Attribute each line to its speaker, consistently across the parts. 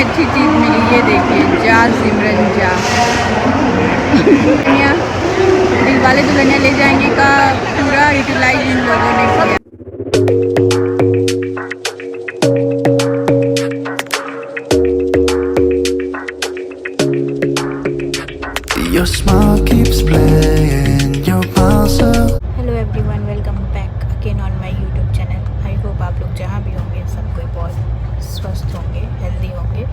Speaker 1: अच्छी चीज़ मिली, ये देखिए, जा सिमरन जा। दिल वाले दुल्हनिया ले जाएंगे का पूरा यूटिलाइज इन लोगों ने किया।
Speaker 2: Your smile keeps playing, your pulse.
Speaker 3: Hello everyone, welcome back again on my YouTube channel. I hope आप लोग जहाँ भी होंगे सब कोई बहुत स्वस्थ होंगे, हेल्दी होंगे।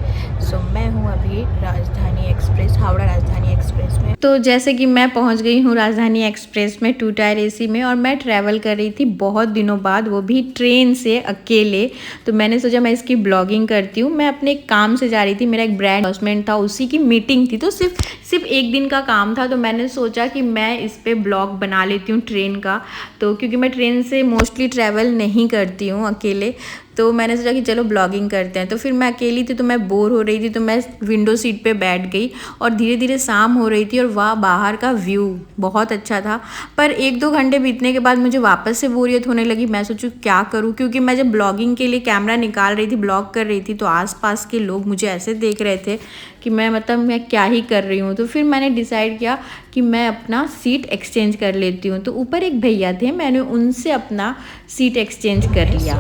Speaker 3: सो मैं हूँ अभी राजधानी एक्सप्रेस, हावड़ा राजधानी एक्सप्रेस में। तो जैसे कि मैं पहुँच गई हूँ राजधानी एक्सप्रेस में 2 टायर एसी में, और मैं ट्रैवल कर रही थी बहुत दिनों बाद, वो भी ट्रेन से अकेले। तो मैंने सोचा मैं इसकी ब्लॉगिंग करती हूँ। मैं अपने काम से जा रही थी, मेरा एक ब्रांड अनाउंसमेंट था, उसी की मीटिंग थी, तो सिर्फ एक दिन का काम था। तो मैंने सोचा कि मैं इस पर ब्लॉग बना लेती हूँ ट्रेन का। तो क्योंकि मैं ट्रेन से मोस्टली ट्रैवल नहीं करती हूँ अकेले, तो मैंने सोचा कि चलो ब्लॉगिंग करते हैं। तो फिर मैं अकेली थी, तो मैं बोर हो रही थी, तो मैं विंडो सीट पे बैठ गई। और धीरे धीरे शाम हो रही थी और वहाँ बाहर का व्यू बहुत अच्छा था। पर 1-2 घंटे बीतने के बाद मुझे वापस से बोरियत होने लगी। मैं सोचूं क्या करूँ, क्योंकि मैं जब ब्लॉगिंग के लिए कैमरा निकाल रही थी, ब्लॉग कर रही थी, तो आसपास के लोग मुझे ऐसे देख रहे थे कि मैं क्या ही कर रही हूँ। तो फिर मैंने डिसाइड किया कि मैं अपना सीट एक्सचेंज कर लेती हूँ। तो ऊपर एक भैया थे, मैंने उनसे अपना सीट एक्सचेंज कर लिया।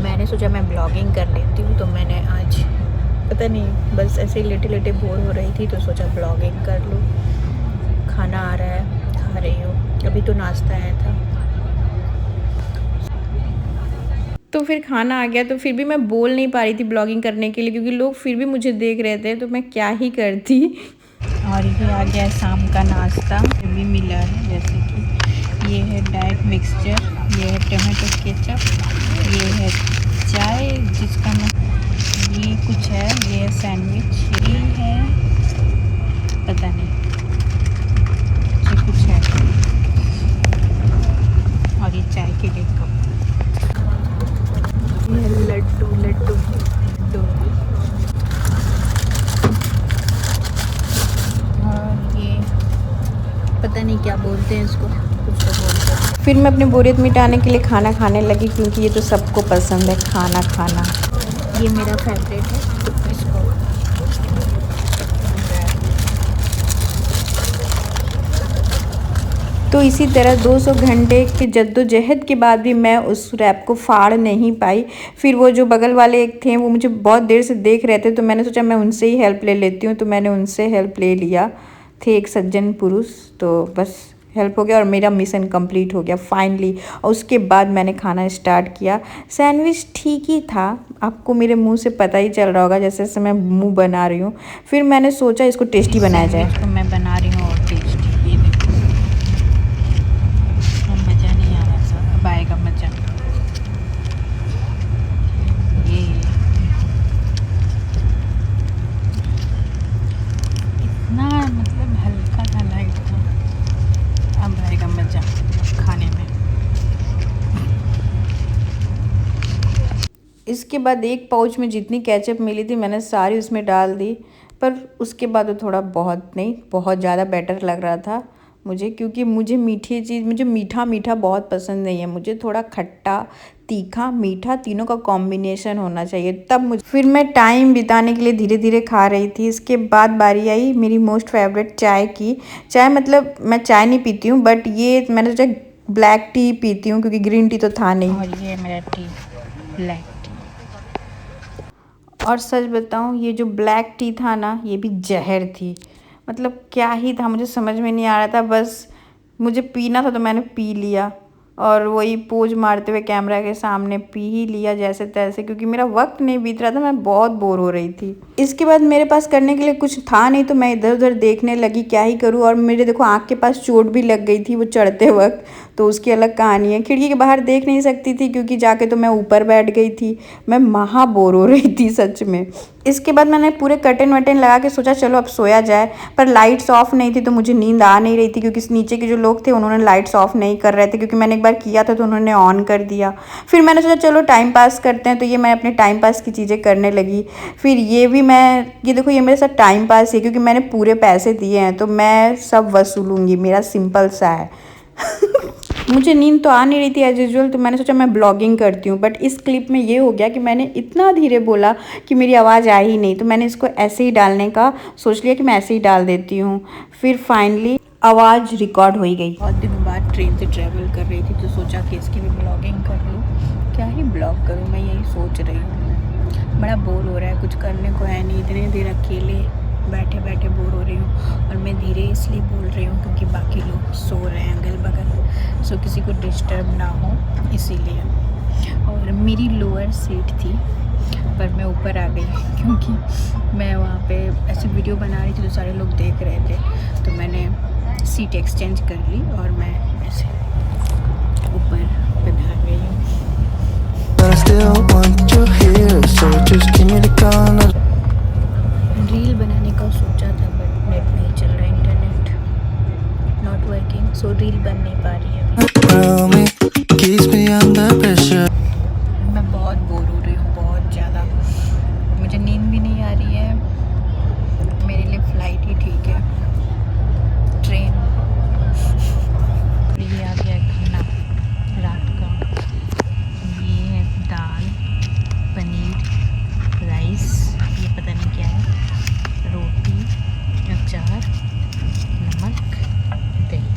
Speaker 3: मैंने सोचा मैं ब्लॉगिंग कर लेती हूँ। तो मैंने आज पता नहीं, बस ऐसे ही लेटे लेटे बोर हो रही थी, तो सोचा ब्लॉगिंग कर लूँ। खाना आ रहा है, खा रही हूँ। अभी तो नाश्ता आया था, तो फिर खाना आ गया। तो फिर भी मैं बोल नहीं पा रही थी ब्लॉगिंग करने के लिए, क्योंकि लोग फिर भी मुझे देख रहे थे, तो मैं क्या ही करती। और ये आ गया शाम का नाश्ता, भी मिला है, जैसे कि ये है डाइट मिक्सचर, ये है टमाटो केचप, ये है चाय जिसका ये कुछ है, ये है सैंडविच, ये है पता नहीं, ये कुछ है, और ये चाय के लिए कप, लड्डू लड्डू लड्डू, और ये पता नहीं क्या बोलते हैं इसको, कुछ तो बोलते हैं। फिर मैं अपनी बोरियत मिटाने के लिए खाना खाने लगी, क्योंकि ये तो सबको पसंद है खाना खाना। ये मेरा फेवरेट है, इसको तो इसी तरह 200 घंटे की जद्दोजहद के बाद भी मैं उस रैप को फाड़ नहीं पाई। फिर वो जो बगल वाले एक थे, वो मुझे बहुत देर से देख रहे थे, तो मैंने सोचा मैं उनसे ही हेल्प ले लेती हूँ। तो मैंने उनसे हेल्प ले लिया, थे एक सज्जन पुरुष, तो बस हेल्प हो गया और मेरा मिशन कंप्लीट हो गया फाइनली। और उसके बाद मैंने खाना स्टार्ट किया। सैंडविच ठीक ही था, आपको मेरे मुंह से पता ही चल रहा होगा जैसे जैसे मैं मुंह बना रही हूँ। फिर मैंने सोचा इसको टेस्टी बनाया जाए। तो मैं बना रही हूँ और टेस्टी, ये देखो, मज़ा नहीं आ रहा था, अब आएगा मज़ा। ये इतना मतलब हल्का था, लाइट था, अब आएगा मज़ा खाने में। इसके बाद एक पाउच में जितनी केचप मिली थी मैंने सारी उसमें डाल दी। पर उसके बाद वो थोड़ा बहुत नहीं, बहुत ज़्यादा बेटर लग रहा था मुझे, क्योंकि मुझे मुझे मीठा मीठा बहुत पसंद नहीं है। मुझे थोड़ा खट्टा तीखा मीठा तीनों का कॉम्बिनेशन होना चाहिए, तब मुझे। फिर मैं टाइम बिताने के लिए धीरे धीरे खा रही थी। इसके बाद बारी आई मेरी मोस्ट फेवरेट चाय की। चाय मतलब मैं चाय नहीं पीती हूँ, बट ये मैंने सोचा ब्लैक टी पीती हूँ, क्योंकि ग्रीन टी तो था नहीं। और ये मेरा टी, ब्लैक। और सच बताऊं, ये जो ब्लैक टी था ना, ये भी जहर थी। मतलब क्या ही था, मुझे समझ में नहीं आ रहा था, बस मुझे पीना था तो मैंने पी लिया। और वही पोज मारते हुए कैमरा के सामने पी ही लिया जैसे तैसे, क्योंकि मेरा वक्त नहीं बीत रहा था, मैं बहुत बोर हो रही थी। इसके बाद मेरे पास करने के लिए कुछ था नहीं, तो मैं इधर उधर देखने लगी क्या ही करूँ। और मेरे देखो आँख के पास चोट भी लग गई थी वो चढ़ते वक्त, तो उसकी अलग कहानी है। खिड़की के बाहर देख नहीं सकती थी, क्योंकि जाके तो मैं ऊपर बैठ गई थी। मैं महा बोर हो रही थी सच में। इसके बाद मैंने पूरे कर्टन वर्टन लगा के सोचा चलो अब सोया जाए, पर लाइट्स ऑफ नहीं थी, तो मुझे नींद आ नहीं रही थी, क्योंकि नीचे के जो लोग थे उन्होंने लाइट्स ऑफ नहीं कर रहे थे, क्योंकि मैंने एक बार किया था तो उन्होंने ऑन कर दिया। फिर मैंने सोचा चलो टाइम पास करते हैं, तो ये मैं अपने टाइम पास की चीज़ें करने लगी। फिर ये देखो, ये मेरे साथ टाइम पास है, क्योंकि मैंने पूरे पैसे दिए हैं, तो मैं सब वसूलूंगी, मेरा सिंपल सा है। मुझे नींद तो आ नहीं रही थी एज यूजुअल, तो मैंने सोचा मैं ब्लॉगिंग करती हूँ। बट इस क्लिप में ये हो गया कि मैंने इतना धीरे बोला कि मेरी आवाज़ आ ही नहीं, तो मैंने इसको ऐसे ही डालने का सोच लिया कि मैं ऐसे ही डाल देती हूँ। फिर फाइनली आवाज़ रिकॉर्ड हो ही गई। बहुत दिनों बाद ट्रेन से ट्रैवल कर रही थी, तो सोचा कि इसकी भी ब्लॉगिंग कर लूँ। क्या ही ब्लॉग करूँ, मैं यही सोच रही हूँ। बड़ा बोर हो रहा है, कुछ करने को है नहीं, इतने देर अकेले बैठे बैठे बोर हो रही हूँ। और मैं धीरे इसलिए बोल रही हूँ क्योंकि बाकी लोग सो रहे हैं अगल बगल, सो किसी को डिस्टर्ब ना हो इसीलिए। और मेरी लोअर सीट थी पर मैं ऊपर आ गई क्योंकि मैं वहाँ पे ऐसे वीडियो बना रही थी तो सारे लोग देख रहे थे, तो मैंने सीट एक्सचेंज कर ली और मैं ऐसे ऊपर पधार गई हूँ।
Speaker 2: But I still want you here, so just give me the call.
Speaker 3: Reel बनाने का सोचा था बट नेट नहीं चल रहा, internet not working, so reel बन नहीं पा रही है अभी।
Speaker 2: Around me keeps me under pressure.
Speaker 3: मैं बहुत बोर हो रही हूँ, बहुत ज़्यादा। मुझे नींद भी नहीं आ रही है, मेरे लिए फ़्लाइट ही ठीक है, ट्रेन। ये आ गया खाना रात का, ये है दाल, पनीर, राइस, ये पता नहीं क्या है, रोटी, अचार, नमक, दही।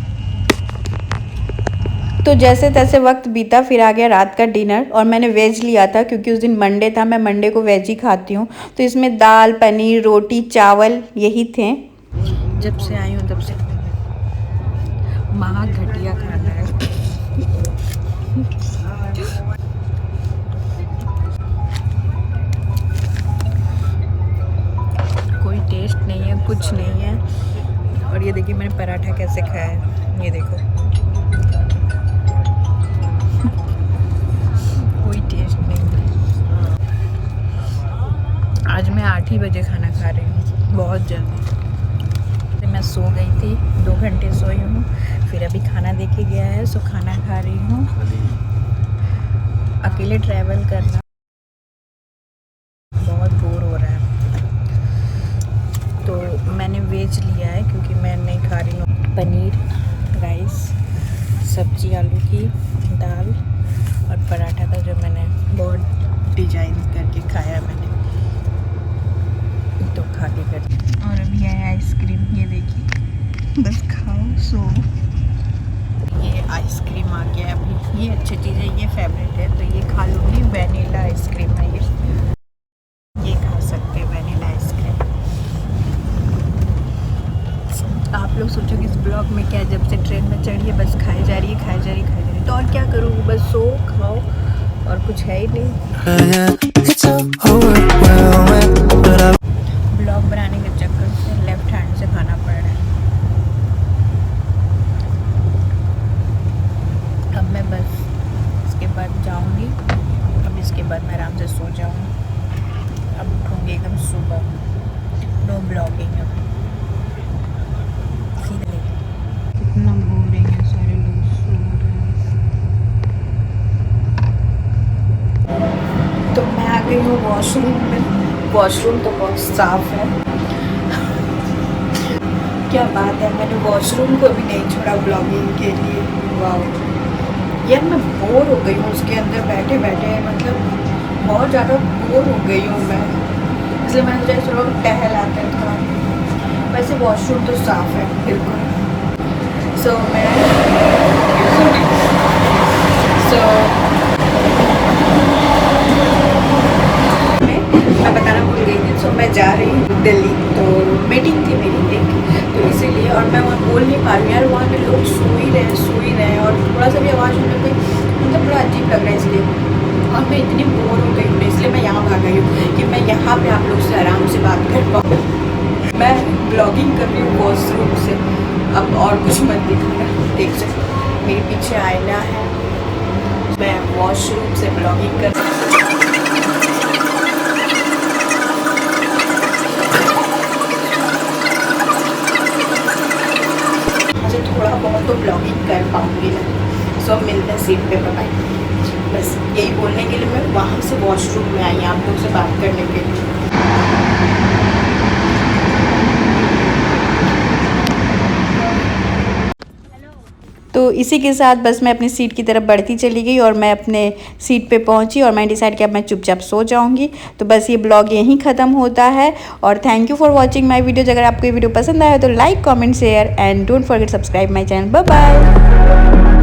Speaker 3: तो जैसे तैसे वक्त बीता, फिर आ गया रात का डिनर। और मैंने वेज लिया था क्योंकि उस दिन मंडे था, मैं मंडे को वेज ही खाती हूँ। तो इसमें दाल, पनीर, रोटी, चावल यही थे। जब से आई हूँ तब से महा घटिया खाना है। कोई टेस्ट नहीं है, कुछ नहीं है। और ये देखिए मैंने पराठा कैसे खाया है, ये देखो, कोई टेस्ट नहीं है। आज मैं 8 ही बजे खाना खा रही हूँ, बहुत जल्दी। मैं सो गई थी, 2 घंटे सोई हूँ, फिर अभी खाना दे के गया है, सो खाना खा रही हूँ। अकेले ट्रैवल करना बहुत बोर हो रहा है, तो मैंने वेज लिया है क्योंकि मैं नहीं खा रही हूँ। पनीर, राइस, सब्जी आलू की, दाल और पराठा था जो मैंने बहुत डिजाइन करके खाया मैंने, तो खा के कर। और अभी है आइसक्रीम, ये देखिए, बस खाओ सो। ये आइसक्रीम आ गया अभी, ये अच्छी चीज़ है, ये फेवरेट है, तो ये खा लूँगी। वैनिला आइसक्रीम है ये खा सकते हैं वैनिला आइसक्रीम। आप लोग सोचो कि इस ब्लॉग में क्या, जब से ट्रेन में चढ़ी है बस खाई जा रही है, खाई जा रही है, खाई जा रही है, तो और क्या करूँ, बस सो खाओ, और कुछ है ही नहीं। ब्लॉग बनाने के चक्कर से लेफ्ट हैंड से खाना पड़ रहा है। अब मैं बस इसके बाद जाऊंगी, अब इसके बाद मैं आराम से सो जाऊंगी। अब उठूंगी एकदम सुबह, नो ब्लॉगिंग। अब सीधे कितना बोरिंग है, सारे लोग सो रहे हैं। तो मैं आ गई हूँ वॉशरूम में। वॉशरूम तो बहुत साफ है, क्या बात है, मैंने वॉशरूम को भी नहीं छोड़ा ब्लॉगिंग के लिए। वाह यार, मैं बोर हो गई हूँ उसके अंदर बैठे बैठे, मतलब बहुत ज़्यादा बोर हो गई हूँ मैं, इसलिए मैंने सोचा चलो टहल आते हैं थोड़ा। वैसे वॉशरूम तो साफ है बिल्कुल। सो मैं बताना भूल गई थी। सो मैं जा रही हूँ दिल्ली, तो मीटिंग थी मेरी एक, तो इसीलिए। और मैं वहाँ बोल नहीं पा रही हूँ यार, वहाँ के लोग सो ही रहे हैं, और थोड़ा सा भी आवाज़ होने पे मतलब बड़ा अजीब लग रहा है, इसलिए। और मैं इतनी बोर हो गई हूँ, इसलिए मैं यहाँ भाग गई हूँ कि मैं यहाँ पे आप लोग से आराम से बात कर पाऊँ। मैं ब्लॉगिंग कर रही हूँ वॉशरूम से, अब और कुछ मत दिखाना। देख सकते मेरे पीछे आईना है, मैं वॉशरूम से ब्लॉगिंग कर। थोड़ा बहुत तो ब्लॉगिंग कर पाऊँगी मैं। सो मिलते हैं सीट पे, बाय। बस यही बोलने के लिए मैं वहाँ से वॉशरूम में आई आप लोग से बात करने के लिए। तो इसी के साथ बस मैं अपनी सीट की तरफ बढ़ती चली गई और मैं अपने सीट पे पहुंची और मैं डिसाइड किया अब मैं चुपचाप सो जाऊंगी। तो बस ये ब्लॉग यहीं ख़त्म होता है और thank you for watching my videos. अगर आपको ये वीडियो पसंद आया तो like comment share and don't forget subscribe my channel. Bye bye.